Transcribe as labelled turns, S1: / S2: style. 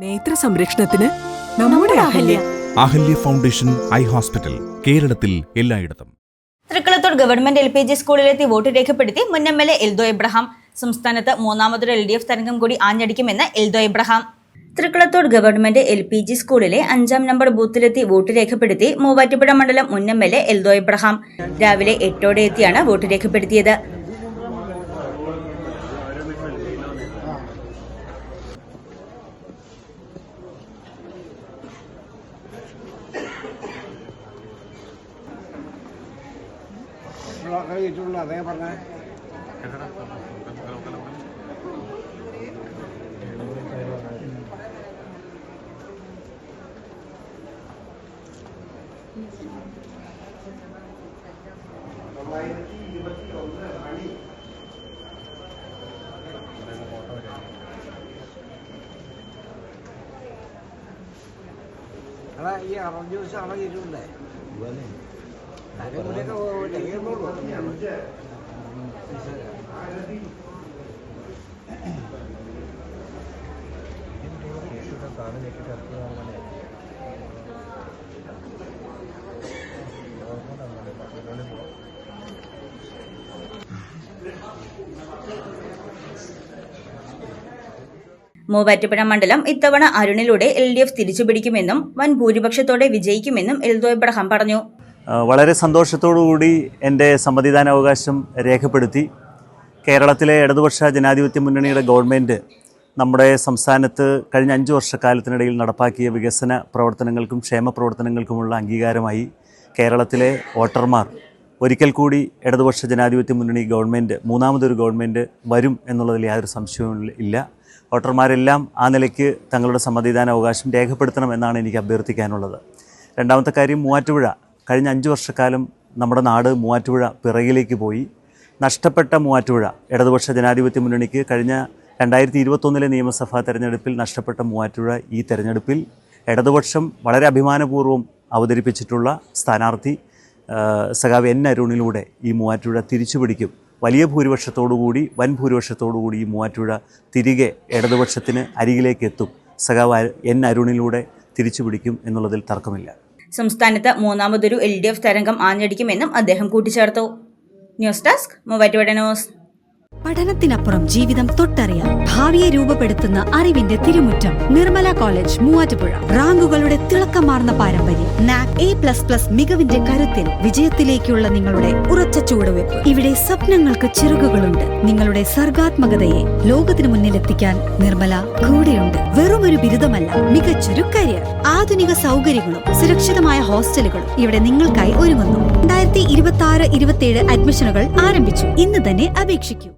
S1: നേത്ര സംരക്ഷണത്തിന് നമ്മുടെ
S2: അഹല്യ ഫൗണ്ടേഷൻ ഐ ഹോസ്പിറ്റൽ, കേരളത്തിൽ എല്ലായിടത്തും.
S3: തൃക്കളത്തൂർ ഗവൺമെന്റ് LPG സ്കൂളിലെത്തി വോട്ട് രേഖപ്പെടുത്തി മുൻ MLA എൽദോ എബ്രഹാം. സംസ്ഥാനത്ത് മൂന്നാമതൊരു LDF തരംഗം കൂടി ആഞ്ഞടിക്കുമെന്ന് Eldho Abraham. Thrikkalathoor government LPG സ്കൂളിലെ 5-ാം നമ്പർ ബൂത്തിലെത്തി വോട്ട് രേഖപ്പെടുത്തി മൂവാറ്റുപുഴ മണ്ഡലം മുൻ MLA എൽദോ എബ്രഹാം രാവിലെ 8 എത്തിയാണ് വോട്ട് രേഖപ്പെടുത്തിയത്.
S4: ഈ അറബ് ജ്യൂസ് അവിടെ ഇരുണ്ടേ
S3: മൂവാറ്റുപുഴ മണ്ഡലം ഇത്തവണ അരുണിലൂടെ LDF തിരിച്ചുപിടിക്കുമെന്നും വൻ ഭൂരിപക്ഷത്തോടെ വിജയിക്കുമെന്നും എൽദോ എബ്രഹാം പറഞ്ഞു.
S5: വളരെ സന്തോഷത്തോടുകൂടി എൻ്റെ സമ്മതിദാനാവകാശം രേഖപ്പെടുത്തി. കേരളത്തിലെ ഇടതുപക്ഷ ജനാധിപത്യ മുന്നണിയുടെ ഗവൺമെൻറ് നമ്മുടെ സംസ്ഥാനത്ത് കഴിഞ്ഞ 5 വർഷക്കാലത്തിനിടയിൽ നടപ്പാക്കിയ വികസന പ്രവർത്തനങ്ങൾക്കും ക്ഷേമ പ്രവർത്തനങ്ങൾക്കുമുള്ള അംഗീകാരമായി കേരളത്തിലെ വോട്ടർമാർ ഒരിക്കൽ കൂടി ഇടതുപക്ഷ ജനാധിപത്യ മുന്നണി ഗവൺമെൻറ്, മൂന്നാമതൊരു ഗവൺമെൻറ് വരും എന്നുള്ളതിൽ യാതൊരു സംശയവും ഇല്ല. വോട്ടർമാരെല്ലാം ആ നിലയ്ക്ക് തങ്ങളുടെ സമ്മതിദാനാവകാശം രേഖപ്പെടുത്തണമെന്നാണ് എനിക്ക് അഭ്യർത്ഥിക്കാനുള്ളത്. രണ്ടാമത്തെ കാര്യം, മൂവാറ്റുപുഴ കഴിഞ്ഞ 5 വർഷക്കാലം നമ്മുടെ നാട് മൂവാറ്റുപുഴ പിറകിലേക്ക് പോയി. നഷ്ടപ്പെട്ട മൂവാറ്റുപുഴ, ഇടതുപക്ഷ ജനാധിപത്യ മുന്നണിക്ക് കഴിഞ്ഞ 2021 നിയമസഭാ തെരഞ്ഞെടുപ്പിൽ നഷ്ടപ്പെട്ട മൂവാറ്റുപുഴ ഈ തെരഞ്ഞെടുപ്പിൽ ഇടതുപക്ഷം വളരെ അഭിമാനപൂർവ്വം അവതരിപ്പിച്ചിട്ടുള്ള സ്ഥാനാർത്ഥി സഖാവ് N. അരുണിലൂടെ ഈ മൂവാറ്റുപുഴ തിരിച്ചുപിടിക്കും. വലിയ ഭൂരിപക്ഷത്തോടുകൂടി, വൻ ഭൂരിപക്ഷത്തോടുകൂടി ഈ മൂവാറ്റുപുഴ തിരികെ ഇടതുപക്ഷത്തിന് അരികിലേക്ക് എത്തും. സഖാവ് N. അരുണിലൂടെ തിരിച്ചുപിടിക്കും എന്നുള്ളതിൽ തർക്കമില്ല.
S3: സംസ്ഥാനത്ത് മൂന്നാമതൊരു LDF തരംഗം ആഞ്ഞടിക്കുമെന്നും അദ്ദേഹം കൂട്ടിച്ചേർത്തു. News desk Muvattupuzha news.
S6: പഠനത്തിനപ്പുറം ജീവിതം തൊട്ടറിയാം. ഭാവിയെ രൂപപ്പെടുത്തുന്ന അറിവിന്റെ തിരുമുറ്റം നിർമ്മല കോളേജ് മൂവാറ്റുപുഴ. റാങ്കുകളുടെ തിളക്കമാർന്ന പാരമ്പര്യം. NAC A++ മികവിന്റെ കരുത്തിൽ വിജയത്തിലേക്കുള്ള നിങ്ങളുടെ ഉറച്ച ചുവടുവെപ്പ്. ഇവിടെ സ്വപ്നങ്ങൾക്ക് ചിറകുകളുണ്ട്. നിങ്ങളുടെ സർഗാത്മകതയെ ലോകത്തിന് മുന്നിലെത്തിക്കാൻ നിർമ്മല കൂടെയുണ്ട്. വെറുമൊരു ബിരുദമല്ല, മികച്ചൊരു കരിയർ. ആധുനിക സൗകര്യങ്ങളും സുരക്ഷിതമായ ഹോസ്റ്റലുകളും ഇവിടെ നിങ്ങൾക്കായി ഒരുങ്ങുന്നു. 2026-27 അഡ്മിഷനുകൾ ആരംഭിച്ചു. ഇന്ന് തന്നെ അപേക്ഷിക്കൂ.